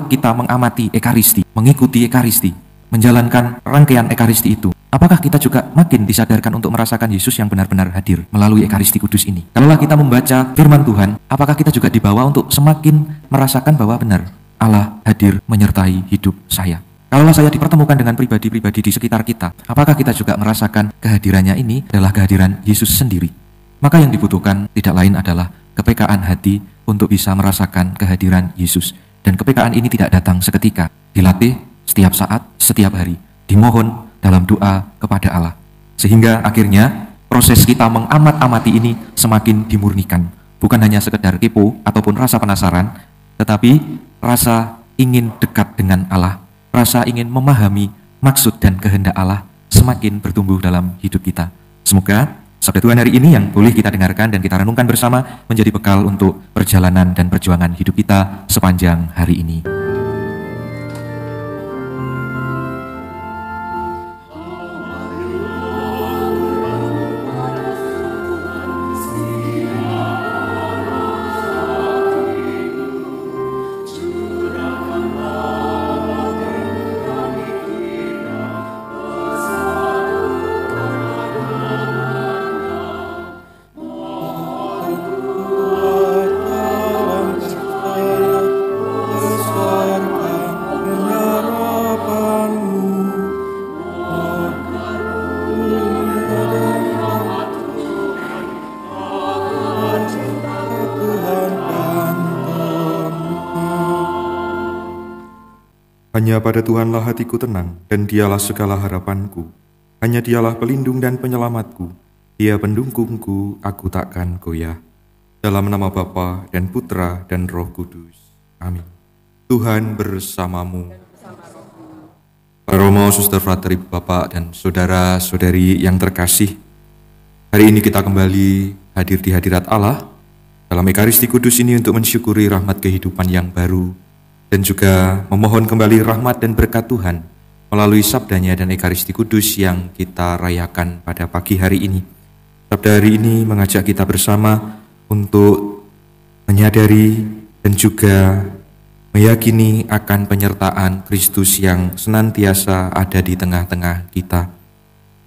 kita mengamati Ekaristi, mengikuti Ekaristi, menjalankan rangkaian Ekaristi itu, apakah kita juga makin disadarkan untuk merasakan Yesus yang benar-benar hadir melalui Ekaristi Kudus ini? Kalaulah kita membaca firman Tuhan, apakah kita juga dibawa untuk semakin merasakan bahwa benar Allah hadir menyertai hidup saya? Kalaulah saya dipertemukan dengan pribadi-pribadi di sekitar kita, apakah kita juga merasakan kehadirannya ini adalah kehadiran Yesus sendiri? Maka yang dibutuhkan tidak lain adalah kepekaan hati untuk bisa merasakan kehadiran Yesus. Dan kepekaan ini tidak datang seketika, dilatih setiap saat, setiap hari, dimohon dalam doa kepada Allah. Sehingga akhirnya proses kita mengamat-amati ini semakin dimurnikan. Bukan hanya sekedar kepo ataupun rasa penasaran, tetapi rasa ingin dekat dengan Allah, rasa ingin memahami maksud dan kehendak Allah semakin bertumbuh dalam hidup kita. Semoga sabda Tuhan hari ini yang boleh kita dengarkan dan kita renungkan bersama menjadi bekal untuk perjalanan dan perjuangan hidup kita sepanjang hari ini. Hanya pada Tuhanlah hatiku tenang, dan Dialah segala harapanku. Hanya Dialah pelindung dan penyelamatku. Dia pendukungku, aku takkan goyah. Dalam nama Bapa dan Putra dan Roh Kudus. Amin. Tuhan bersamamu. Para Romo, Suster Frateri, Bapak dan Saudara-saudari yang terkasih, hari ini kita kembali hadir di hadirat Allah dalam Ekaristi Kudus ini untuk mensyukuri rahmat kehidupan yang baru, dan juga memohon kembali rahmat dan berkat Tuhan melalui sabdanya dan Ekaristi Kudus yang kita rayakan pada pagi hari ini. Sabda hari ini mengajak kita bersama untuk menyadari dan juga meyakini akan penyertaan Kristus yang senantiasa ada di tengah-tengah kita.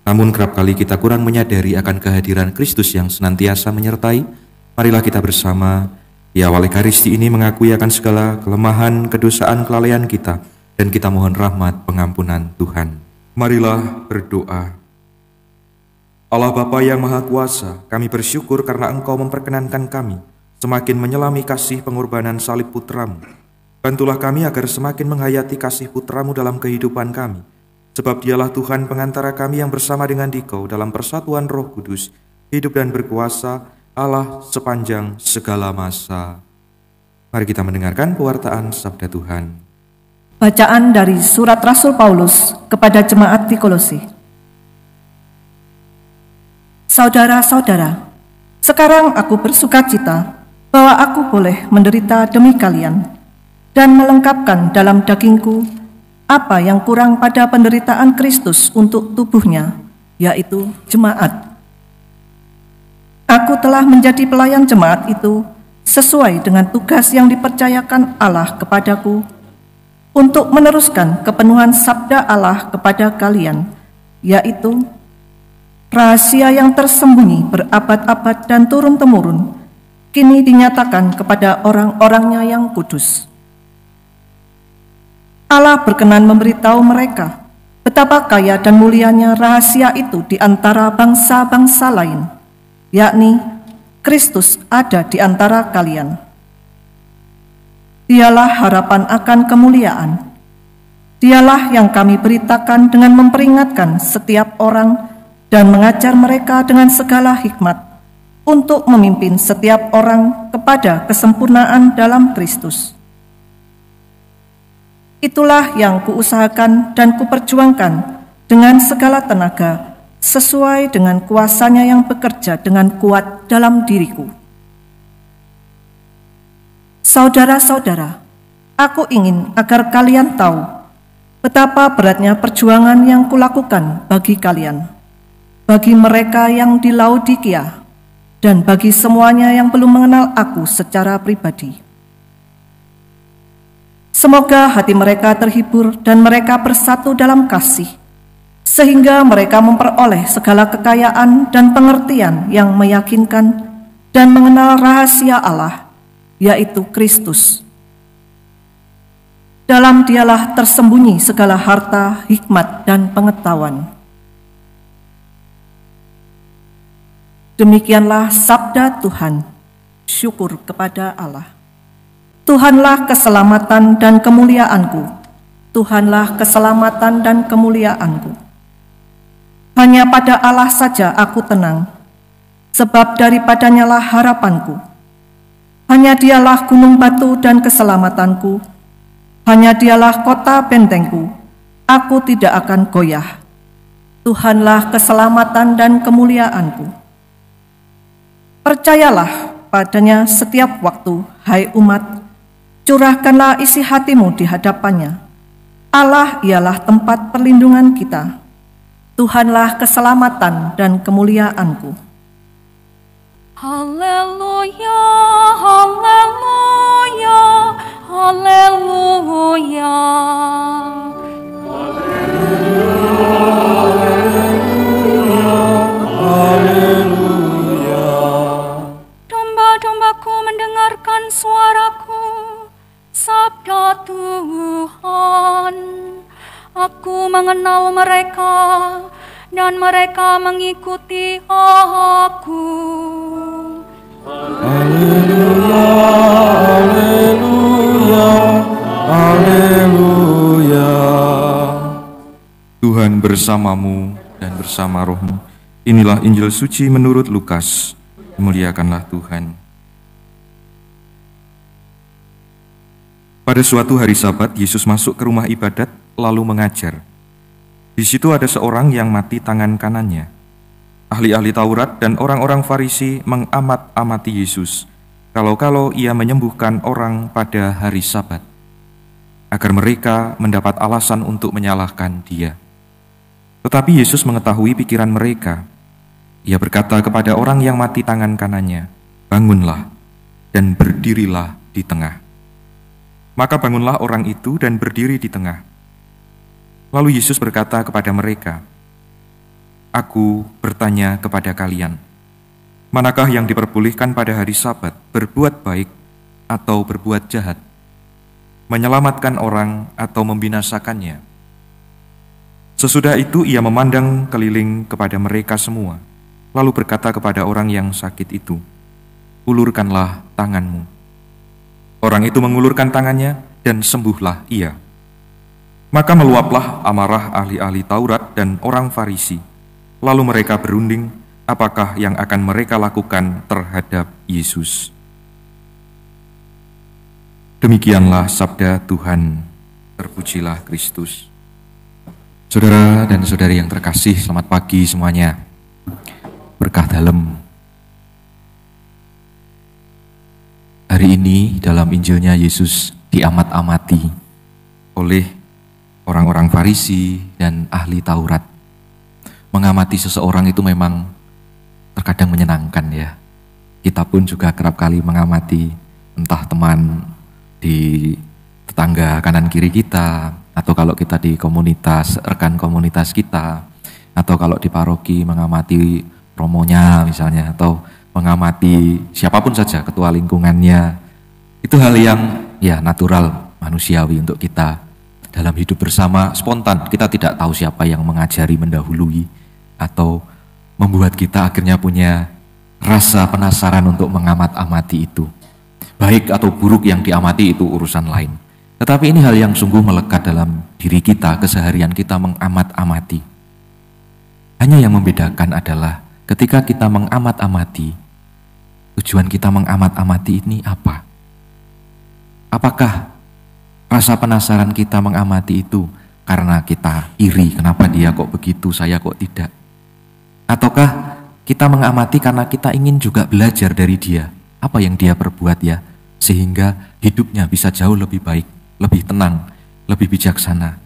Namun kerap kali kita kurang menyadari akan kehadiran Kristus yang senantiasa menyertai. Marilah kita bersama di awal Ekaristi ini mengakui akan segala kelemahan, kedosaan, kelalaian kita, dan kita mohon rahmat pengampunan Tuhan. Marilah berdoa. Allah Bapa yang Maha Kuasa, kami bersyukur karena Engkau memperkenankan kami semakin menyelami kasih pengorbanan salib Putramu. Bantulah kami agar semakin menghayati kasih Putramu dalam kehidupan kami, sebab Dialah Tuhan pengantara kami yang bersama dengan Dikau dalam persatuan Roh Kudus, hidup dan berkuasa, Allah sepanjang segala masa. Mari kita mendengarkan pewartaan sabda Tuhan. Bacaan dari surat Rasul Paulus kepada jemaat di Kolose. Saudara-saudara, sekarang aku bersukacita bahwa aku boleh menderita demi kalian dan melengkapkan dalam dagingku apa yang kurang pada penderitaan Kristus untuk tubuhnya, yaitu jemaat. Aku telah menjadi pelayan jemaat itu sesuai dengan tugas yang dipercayakan Allah kepadaku untuk meneruskan kepenuhan sabda Allah kepada kalian, yaitu rahasia yang tersembunyi berabad-abad dan turun-temurun, kini dinyatakan kepada orang-orangnya yang kudus. Allah berkenan memberitahu mereka betapa kaya dan mulianya rahasia itu di antara bangsa-bangsa lain, yakni Kristus ada di antara kalian. Dialah harapan akan kemuliaan. Dialah yang kami beritakan dengan memperingatkan setiap orang dan mengajar mereka dengan segala hikmat untuk memimpin setiap orang kepada kesempurnaan dalam Kristus. Itulah yang kuusahakan dan kuperjuangkan dengan segala tenaga, sesuai dengan kuasanya yang bekerja dengan kuat dalam diriku. Saudara-saudara, aku ingin agar kalian tahu betapa beratnya perjuangan yang kulakukan bagi kalian, bagi mereka yang di Laodikia, dan bagi semuanya yang belum mengenal aku secara pribadi. Semoga hati mereka terhibur dan mereka bersatu dalam kasih, sehingga mereka memperoleh segala kekayaan dan pengertian yang meyakinkan dan mengenal rahasia Allah, yaitu Kristus. Dalam Dialah tersembunyi segala harta, hikmat, dan pengetahuan. Demikianlah sabda Tuhan. Syukur kepada Allah. Tuhanlah keselamatan dan kemuliaanku. Tuhanlah keselamatan dan kemuliaanku. Hanya pada Allah saja aku tenang, sebab daripadanyalah harapanku. Hanya Dialah gunung batu dan keselamatanku. Hanya Dialah kota bentengku. Aku tidak akan goyah. Tuhanlah keselamatan dan kemuliaanku. Percayalah padanya setiap waktu, hai umat. Curahkanlah isi hatimu di hadapannya. Allah ialah tempat perlindungan kita. Tuhanlah keselamatan dan kemuliaanku. Haleluya, haleluya, haleluya. Haleluya. Domba-dombaku mendengarkan suaraku, sabda Tuhan. Aku mengenal mereka, dan mereka mengikuti aku. Haleluya, haleluya, haleluya. Tuhan bersamamu dan bersama rohmu. Inilah Injil suci menurut Lukas. Muliakanlah Tuhan. Pada suatu hari Sabat, Yesus masuk ke rumah ibadat lalu mengajar. Di situ ada seorang yang mati tangan kanannya. Ahli-ahli Taurat dan orang-orang Farisi mengamat-amati Yesus, kalau-kalau ia menyembuhkan orang pada hari Sabat, agar mereka mendapat alasan untuk menyalahkan dia. Tetapi Yesus mengetahui pikiran mereka. Ia berkata kepada orang yang mati tangan kanannya, "Bangunlah dan berdirilah di tengah." Maka bangunlah orang itu dan berdiri di tengah. Lalu Yesus berkata kepada mereka, "Aku bertanya kepada kalian, manakah yang diperbolehkan pada hari Sabat, berbuat baik atau berbuat jahat, menyelamatkan orang atau membinasakannya?" Sesudah itu ia memandang keliling kepada mereka semua, lalu berkata kepada orang yang sakit itu, "Ulurkanlah tanganmu." Orang itu mengulurkan tangannya dan sembuhlah ia. Maka meluaplah amarah ahli-ahli Taurat dan orang Farisi. Lalu mereka berunding apakah yang akan mereka lakukan terhadap Yesus. Demikianlah sabda Tuhan. Terpujilah Kristus. Saudara dan saudari yang terkasih, selamat pagi semuanya. Berkah dalam. Hari ini dalam Injilnya Yesus diamat-amati oleh orang-orang Farisi dan ahli Taurat. Mengamati seseorang itu memang terkadang menyenangkan ya. Kita pun juga kerap kali mengamati entah teman di tetangga kanan kiri kita, atau kalau kita di komunitas, rekan komunitas kita, atau kalau di paroki mengamati romonya misalnya, atau mengamati siapapun saja, ketua lingkungannya. Itu hal yang ya natural, manusiawi untuk kita. Dalam hidup bersama spontan, kita tidak tahu siapa yang mengajari mendahului atau membuat kita akhirnya punya rasa penasaran untuk mengamat-amati itu. Baik atau buruk yang diamati itu urusan lain. Tetapi ini hal yang sungguh melekat dalam diri kita, keseharian kita mengamat-amati. Hanya yang membedakan adalah ketika kita mengamat-amati, tujuan kita mengamat-amati ini apa? Apakah rasa penasaran kita mengamati itu karena kita iri, kenapa dia kok begitu, saya kok tidak? Ataukah kita mengamati karena kita ingin juga belajar dari dia, apa yang dia perbuat ya, sehingga hidupnya bisa jauh lebih baik, lebih tenang, lebih bijaksana.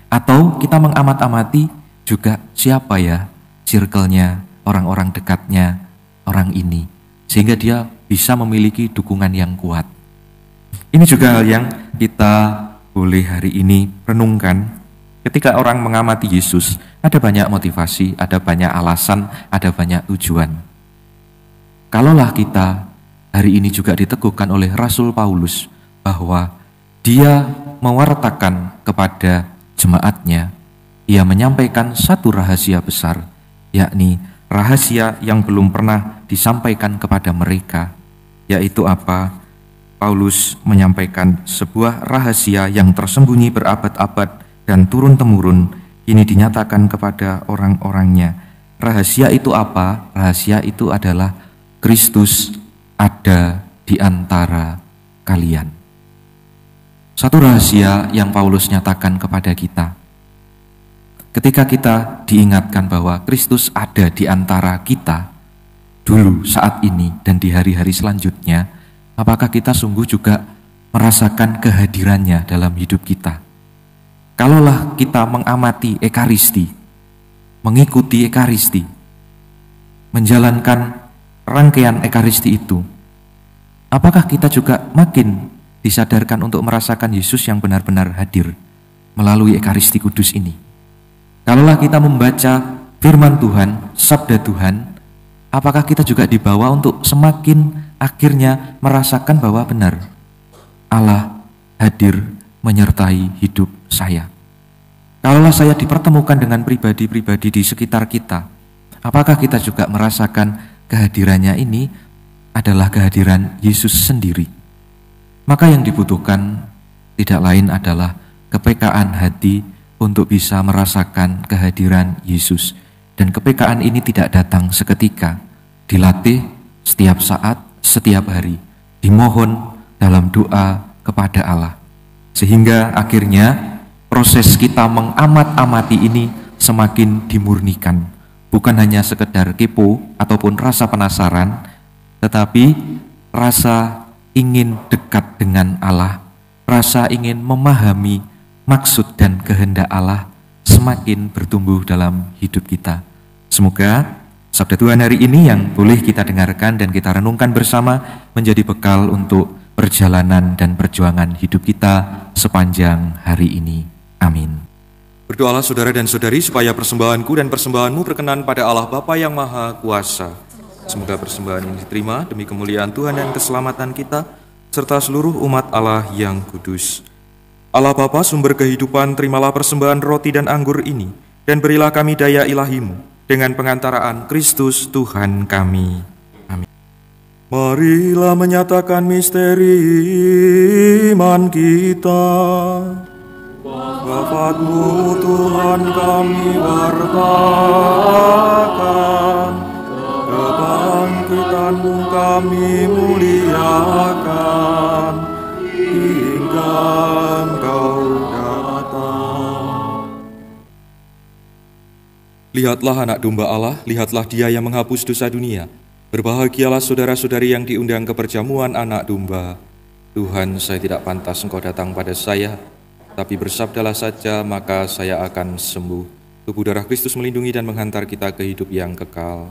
Atau kita mengamat-amati juga siapa ya circle-nya, orang-orang dekatnya orang ini, sehingga dia bisa memiliki dukungan yang kuat. Ini juga hal yang kita boleh hari ini renungkan. Ketika orang mengamati Yesus, ada banyak motivasi, ada banyak alasan, ada banyak tujuan. Kalaulah kita hari ini juga diteguhkan oleh Rasul Paulus bahwa dia mewartakan kepada jemaatnya, ia menyampaikan satu rahasia besar, yakni rahasia yang belum pernah disampaikan kepada mereka, yaitu apa? Paulus menyampaikan sebuah rahasia yang tersembunyi berabad-abad dan turun-temurun, ini dinyatakan kepada orang-orangnya. Rahasia itu apa? Rahasia itu adalah Kristus ada di antara kalian. Satu rahasia yang Paulus nyatakan kepada kita. Ketika kita diingatkan bahwa Kristus ada di antara kita, dulu, saat ini, dan di hari-hari selanjutnya, apakah kita sungguh juga merasakan kehadirannya dalam hidup kita? Kalaulah kita mengamati Ekaristi, mengikuti Ekaristi, menjalankan rangkaian Ekaristi itu, apakah kita juga makin disadarkan untuk merasakan Yesus yang benar-benar hadir melalui Ekaristi Kudus ini? Kalaulah kita membaca firman Tuhan, sabda Tuhan, apakah kita juga dibawa untuk semakin akhirnya merasakan bahwa benar Allah hadir menyertai hidup saya? Kalaulah saya dipertemukan dengan pribadi-pribadi di sekitar kita, apakah kita juga merasakan kehadirannya ini adalah kehadiran Yesus sendiri? Maka yang dibutuhkan tidak lain adalah kepekaan hati untuk bisa merasakan kehadiran Yesus. Dan kepekaan ini tidak datang seketika, dilatih setiap saat, setiap hari, dimohon dalam doa kepada Allah. Sehingga akhirnya proses kita mengamat-amati ini semakin dimurnikan. Bukan hanya sekedar kepo ataupun rasa penasaran, tetapi rasa ingin dekat dengan Allah, rasa ingin memahami maksud dan kehendak Allah semakin bertumbuh dalam hidup kita. Semoga sabda Tuhan hari ini yang boleh kita dengarkan dan kita renungkan bersama menjadi bekal untuk perjalanan dan perjuangan hidup kita sepanjang hari ini. Amin. Berdoalah saudara dan saudari supaya persembahanku dan persembahanmu berkenan pada Allah Bapa yang Maha Kuasa. Semoga persembahan ini diterima demi kemuliaan Tuhan dan keselamatan kita, serta seluruh umat Allah yang kudus. Allah Bapa sumber kehidupan, terimalah persembahan roti dan anggur ini, dan berilah kami daya ilahi-Mu dengan pengantaraan Kristus Tuhan kami. Amin. Marilah menyatakan misteri iman kita. Wafat-Mu Tuhan kami wartakan, kebangkitan-Mu kami muliakan, hingga Engkau datang. Lihatlah anak domba Allah, lihatlah Dia yang menghapus dosa dunia. Berbahagialah saudara-saudari yang diundang ke perjamuan anak domba. Tuhan, saya tidak pantas Engkau datang pada saya, tapi bersabdalah saja, maka saya akan sembuh. Tubuh darah Kristus melindungi dan menghantar kita ke hidup yang kekal.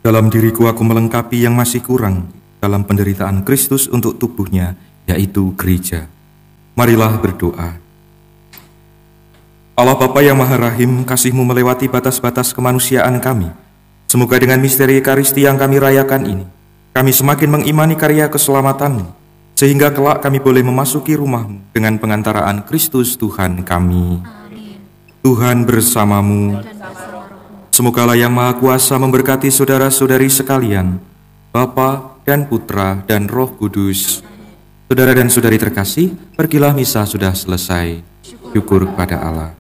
Dalam diriku aku melengkapi yang masih kurang dalam penderitaan Kristus untuk tubuhnya, yaitu gereja. Marilah berdoa. Allah Bapa yang Maha Rahim, kasih-Mu melewati batas-batas kemanusiaan kami. Semoga dengan misteri Ekaristi yang kami rayakan ini, kami semakin mengimani karya keselamatan-Mu, sehingga kelak kami boleh memasuki rumah-Mu dengan pengantaraan Kristus Tuhan kami. Amin. Tuhan bersamamu. Semogalah yang Maha Kuasa memberkati saudara-saudari sekalian, Bapa dan Putra dan Roh Kudus. Saudara dan saudari terkasih, pergilah misa sudah selesai. Syukur kepada Allah.